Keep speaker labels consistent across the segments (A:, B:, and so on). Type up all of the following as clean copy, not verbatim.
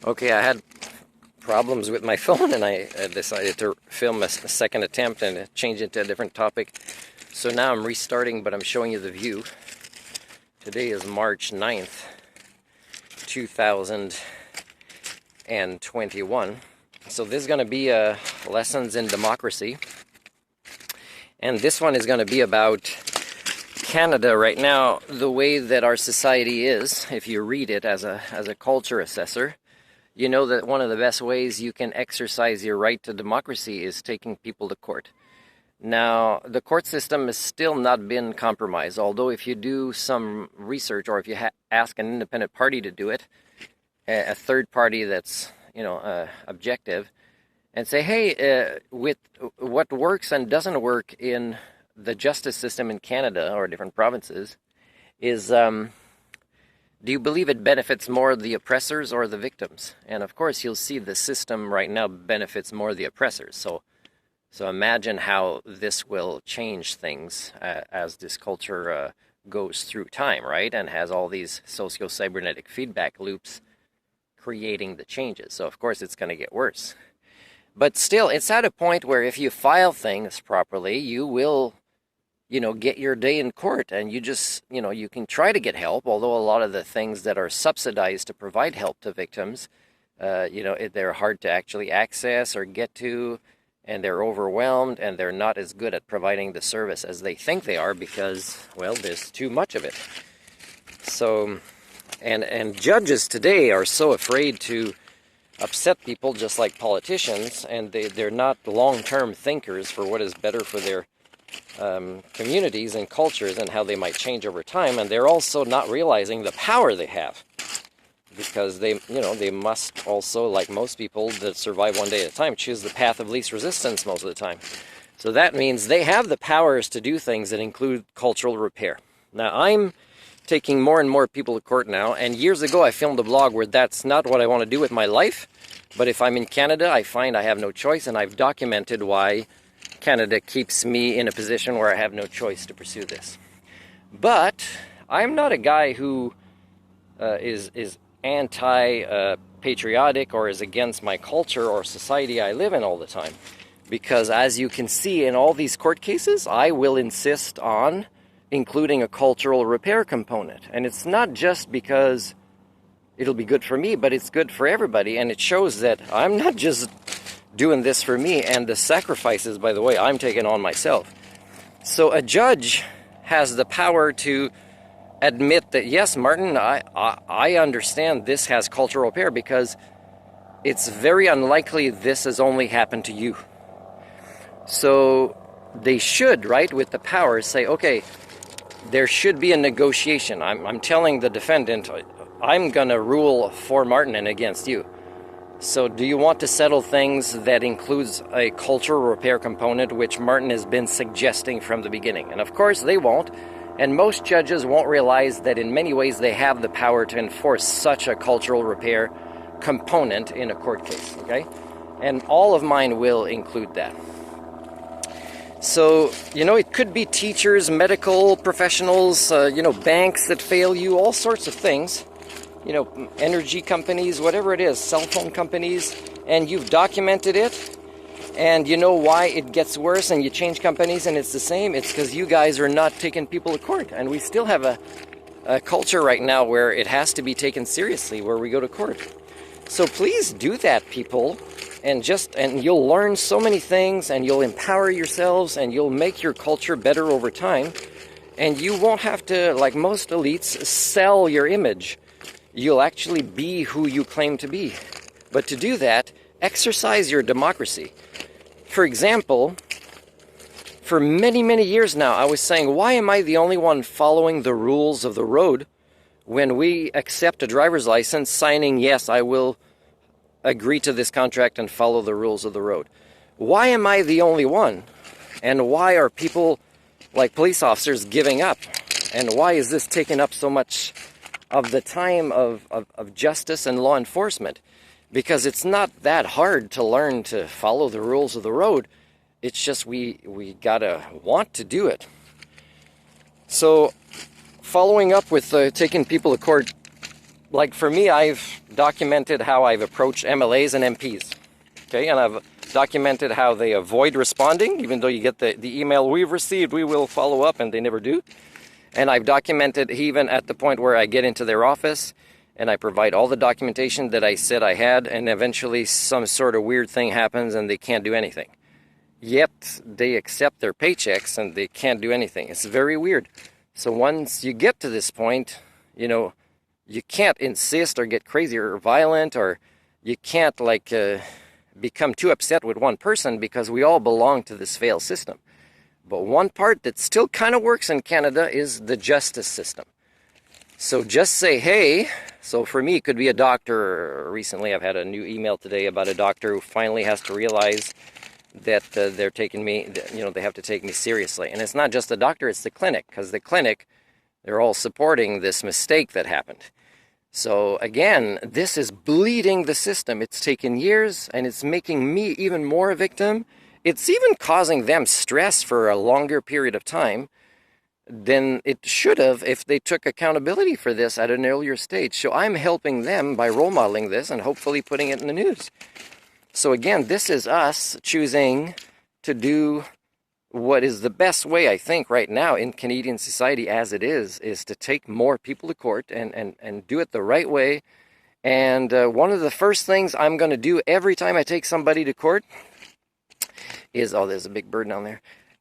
A: Okay, I had problems with my phone and I decided to film a second attempt and change it to a different topic. So now I'm restarting, but I'm showing you the view. Today is March 9th, 2021. So this is going to be lessons in democracy. And this one is going to be about Canada right now, the way that our society is. If you read it as a culture assessor, you know that one of the best ways you can exercise your right to democracy is taking people to court. Now, the court system has still not been compromised, although if you do some research or if you ask an independent party to do it, a third party that's, objective, and say, hey, with what works and doesn't work in the justice system in Canada or different provinces is, do you believe it benefits more the oppressors or the victims? And of course, you'll see the system right now benefits more the oppressors. So imagine how this will change things as this culture goes through time, right? And has all these socio-cybernetic feedback loops creating the changes. So of course, it's going to get worse. But still, it's at a point where if you file things properly, you will get your day in court, and you just, you can try to get help, although a lot of the things that are subsidized to provide help to victims, they're hard to actually access or get to, and they're overwhelmed, and they're not as good at providing the service as they think they are because, well, there's too much of it. So, and judges today are so afraid to upset people just like politicians, and they're not long-term thinkers for what is better for their communities and cultures and how they might change over time, and they're also not realizing the power they have, because they must also, like most people that survive one day at a time, choose the path of least resistance most of the time. So that means they have the powers to do things that include cultural repair. Now, I'm taking more and more people to court now, and years ago I filmed a blog where that's not what I want to do with my life, but if I'm in Canada, I find I have no choice, and I've documented why Canada keeps me in a position where I have no choice to pursue this. But I'm not a guy who is anti-patriotic or is against my culture or society I live in all the time. Because as you can see in all these court cases, I will insist on including a cultural repair component. And it's not just because it'll be good for me, but it's good for everybody. And it shows that I'm not just doing this for me, and the sacrifices, by the way, I'm taking on myself. So a judge has the power to admit that, yes, Martin, I understand this has cultural repair, because it's very unlikely this has only happened to you. So they should, right, with the power, say, okay, there should be a negotiation. I'm telling the defendant, I'm going to rule for Martin and against you. So do you want to settle things that includes a cultural repair component, which Martin has been suggesting from the beginning? And of course they won't, and most judges won't realize that in many ways they have the power to enforce such a cultural repair component in a court case, okay? And all of mine will include that. So, it could be teachers, medical professionals, banks that fail you, all sorts of things. Energy companies, whatever it is, cell phone companies, and you've documented it, and you know why it gets worse, and you change companies and it's the same. It's because you guys are not taking people to court, and we still have a culture right now where it has to be taken seriously, where we go to court. So please do that, people, and you'll learn so many things, and you'll empower yourselves, and you'll make your culture better over time, and you won't have to, like most elites, sell your image. You'll actually be who you claim to be. But to do that, exercise your democracy. For example, for many, many years now, I was saying, why am I the only one following the rules of the road when we accept a driver's license, signing, yes, I will agree to this contract and follow the rules of the road? Why am I the only one? And why are people like police officers giving up? And why is this taking up so much of the time of justice and law enforcement? Because it's not that hard to learn to follow the rules of the road. It's just we gotta want to do it. So following up with taking people to court, like for me, I've documented how I've approached MLAs and MPs. Okay, and I've documented how they avoid responding, even though you get the email, we've received, we will follow up, and they never do. And I've documented even at the point where I get into their office and I provide all the documentation that I said I had, and eventually some sort of weird thing happens and they can't do anything. Yet they accept their paychecks and they can't do anything. It's very weird. So once you get to this point, you know, you can't insist or get crazy or violent, or you can't like become too upset with one person, because we all belong to this failed system. But one part that still kind of works in Canada is the justice system. So just say, hey, so for me, it could be a doctor. Recently, I've had a new email today about a doctor who finally has to realize that they're taking me, you know, they have to take me seriously. And it's not just the doctor, it's the clinic, because the clinic, they're all supporting this mistake that happened. So again, this is bleeding the system. It's taken years, and it's making me even more a victim. It's even causing them stress for a longer period of time than it should have if they took accountability for this at an earlier stage. So I'm helping them by role modeling this and hopefully putting it in the news. So again, this is us choosing to do what is the best way, I think, right now in Canadian society as it is to take more people to court and do it the right way. And one of the first things I'm going to do every time I take somebody to court is, oh, there's a big bird down there.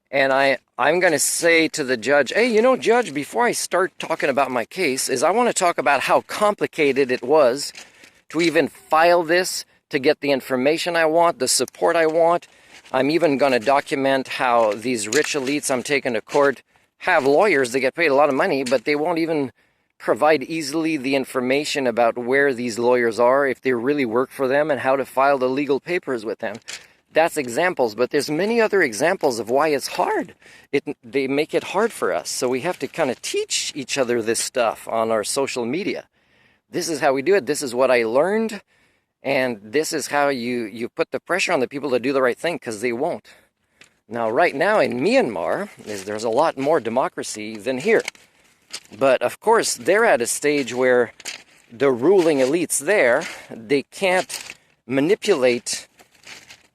A: And I'm going to say to the judge, hey, you know, judge, before I start talking about my case, I want to talk about how complicated it was to even file this, to get the information I want, the support I want. I'm even going to document how these rich elites I'm taking to court have lawyers that get paid a lot of money, but they won't even provide easily the information about where these lawyers are, if they really work for them, and how to file the legal papers with them. That's examples, but there's many other examples of why it's hard. They make it hard for us, so we have to kind of teach each other this stuff on our social media. This is how we do it. This is what I learned, and this is how you put the pressure on the people to do the right thing, because they won't. Now, right now in Myanmar, there's a lot more democracy than here. But, of course, they're at a stage where the ruling elites there, they can't manipulate,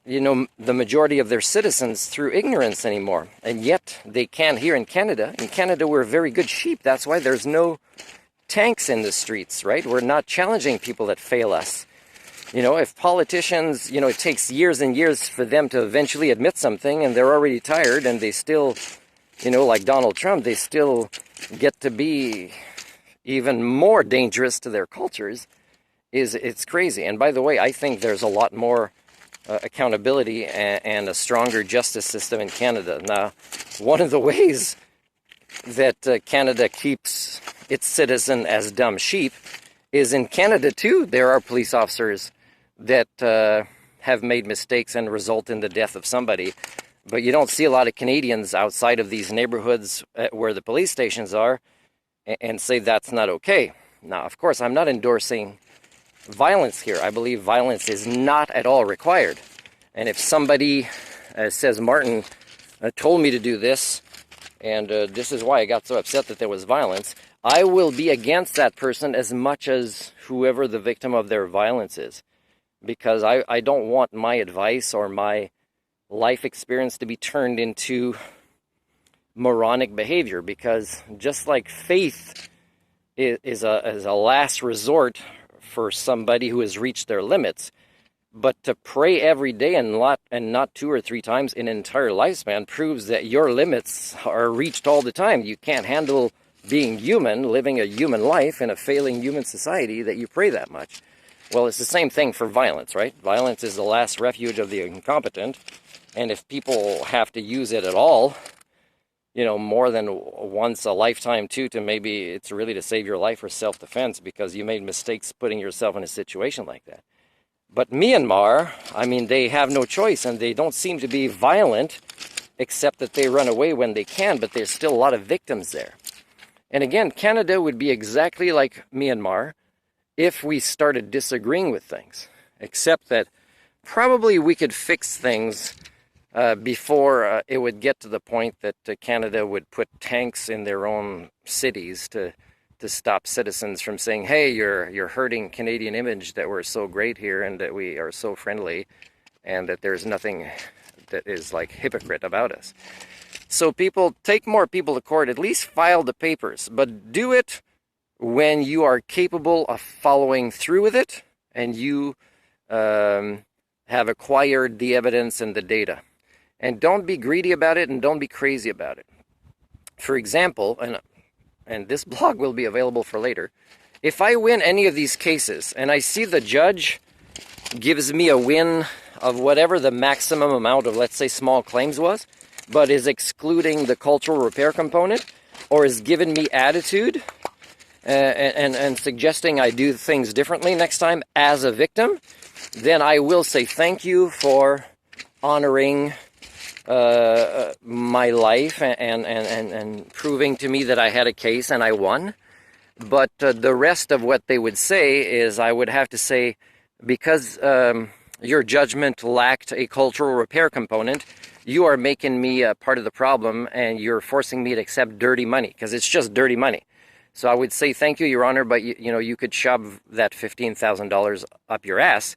A: you know, the majority of their citizens through ignorance anymore. And yet they can here in Canada. In Canada, we're very good sheep. That's why there's no tanks in the streets, right? We're not challenging people that fail us. You know, if politicians, you know, it takes years and years for them to eventually admit something, and they're already tired, and they still, you know, like Donald Trump, they still get to be even more dangerous to their cultures, it's crazy. And by the way, I think there's a lot more accountability and a stronger justice system in Canada. Now, one of the ways that Canada keeps its citizen as dumb sheep is in Canada too. There are police officers that have made mistakes and result in the death of somebody. But you don't see a lot of Canadians outside of these neighborhoods where the police stations are and say that's not okay. Now, of course, I'm not endorsing violence here. I believe violence is not at all required. And if somebody says, Martin told me to do this, and this is why I got so upset that there was violence, I will be against that person as much as whoever the victim of their violence is. Because I don't want my advice or my life experience to be turned into moronic behavior. Because just like faith is a last resort for somebody who has reached their limits, but to pray every day and not 2 or 3 times in an entire lifespan proves that your limits are reached all the time. You can't handle being human, living a human life in a failing human society, that you pray that much. Well, it's the same thing for violence, right? Violence is the last refuge of the incompetent, and if people have to use it at all, you know, more than once a lifetime too, to maybe it's really to save your life or self-defense because you made mistakes putting yourself in a situation like that. But Myanmar, I mean, they have no choice, and they don't seem to be violent, except that they run away when they can, but there's still a lot of victims there. And again, Canada would be exactly like Myanmar if we started disagreeing with things, except that probably we could fix things before it would get to the point that Canada would put tanks in their own cities to to stop citizens from saying, hey, you're hurting Canadian image, that we're so great here and that we are so friendly and that there's nothing that is like hypocrite about us. So people, take more people to court, at least file the papers, but do it when you are capable of following through with it and you have acquired the evidence and the data. And don't be greedy about it and don't be crazy about it. For example, and this blog will be available for later, if I win any of these cases and I see the judge gives me a win of whatever the maximum amount of, let's say, small claims was, but is excluding the cultural repair component, or is giving me attitude and suggesting I do things differently next time as a victim, then I will say thank you for honoring my life and proving to me that I had a case and I won. But the rest of what they would say is I would have to say, because your judgment lacked a cultural repair component, you are making me a part of the problem and you're forcing me to accept dirty money, because it's just dirty money. So I would say thank you, Your Honor, but you could shove that $15,000 up your ass,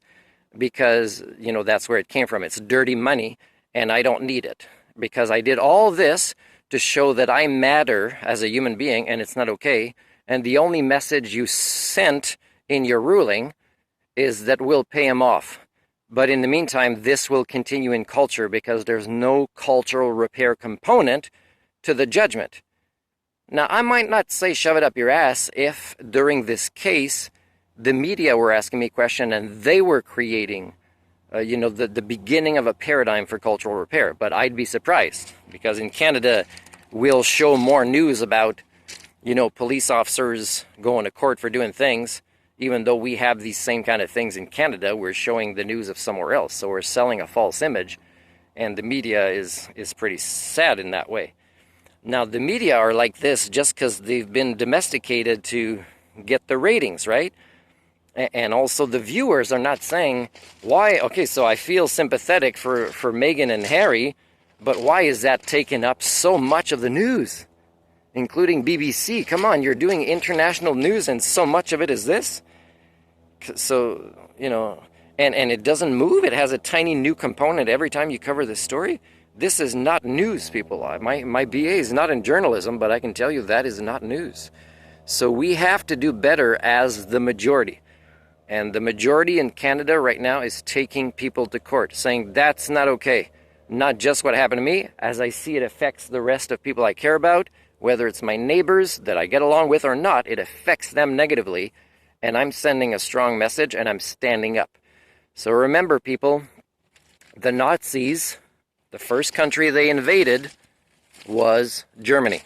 A: because that's where it came from. It's dirty money and I don't need it, because I did all this to show that I matter as a human being and it's not okay. And the only message you sent in your ruling is that we'll pay him off. But in the meantime, this will continue in culture because there's no cultural repair component to the judgment. Now, I might not say shove it up your ass if during this case, the media were asking me a question and they were creating, the beginning of a paradigm for cultural repair. But I'd be surprised, because in Canada, we'll show more news about, police officers going to court for doing things. Even though we have these same kind of things in Canada, we're showing the news of somewhere else. So we're selling a false image, and the media is pretty sad in that way. Now, the media are like this just because they've been domesticated to get the ratings, right? And also the viewers are not saying, why, okay, so I feel sympathetic for Meghan and Harry, but why is that taking up so much of the news? Including BBC. Come on, you're doing international news and so much of it is this? So, and it doesn't move. It has a tiny new component every time you cover this story. This is not news, people. My BA is not in journalism, but I can tell you that is not news. So we have to do better as the majority. And the majority in Canada right now is taking people to court, saying that's not okay. Not just what happened to me, as I see it affects the rest of people I care about, whether it's my neighbors that I get along with or not, it affects them negatively. And I'm sending a strong message and I'm standing up. So remember, people, the Nazis, the first country they invaded was Germany.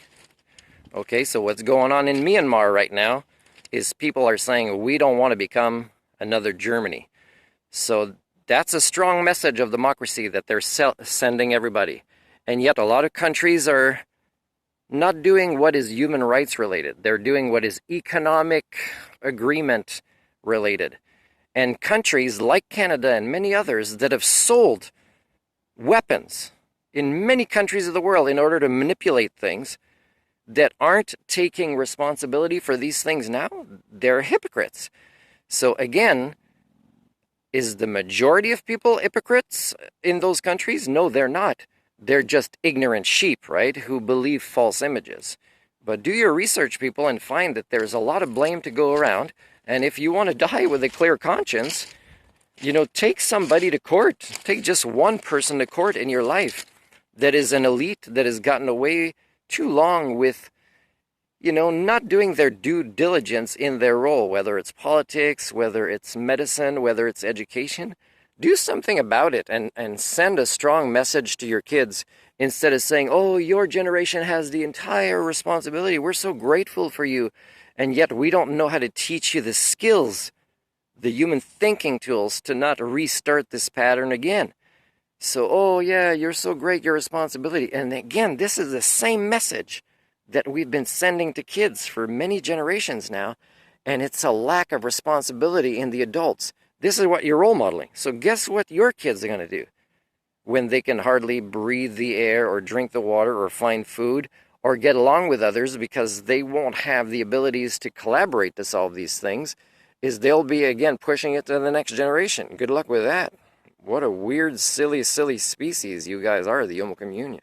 A: Okay, so what's going on in Myanmar right now is people are saying we don't want to become another Germany. So that's a strong message of democracy that they're sending everybody. And yet a lot of countries are not doing what is human rights related. They're doing what is economic agreement related. And countries like Canada and many others that have sold weapons in many countries of the world in order to manipulate things that aren't taking responsibility for these things now, they're hypocrites. So again, is the majority of people hypocrites in those countries? No, they're not. They're just ignorant sheep, right, who believe false images. But do your research, people, and find that there's a lot of blame to go around. And if you want to die with a clear conscience, take somebody to court. Take just one person to court in your life that is an elite that has gotten away too long with, not doing their due diligence in their role, whether it's politics, whether it's medicine, whether it's education. Do something about it and send a strong message to your kids instead of saying, oh, your generation has the entire responsibility. We're so grateful for you. And yet we don't know how to teach you the skills, the human thinking tools to not restart this pattern again. So, oh yeah, you're so great, your responsibility. And again, this is the same message that we've been sending to kids for many generations now. And it's a lack of responsibility in the adults. This is what you're role modeling. So guess what your kids are going to do when they can hardly breathe the air or drink the water or find food or get along with others because they won't have the abilities to collaborate to solve these things, is they'll be, again, pushing it to the next generation. Good luck with that. What a weird, silly, silly species you guys are, the Homo communia.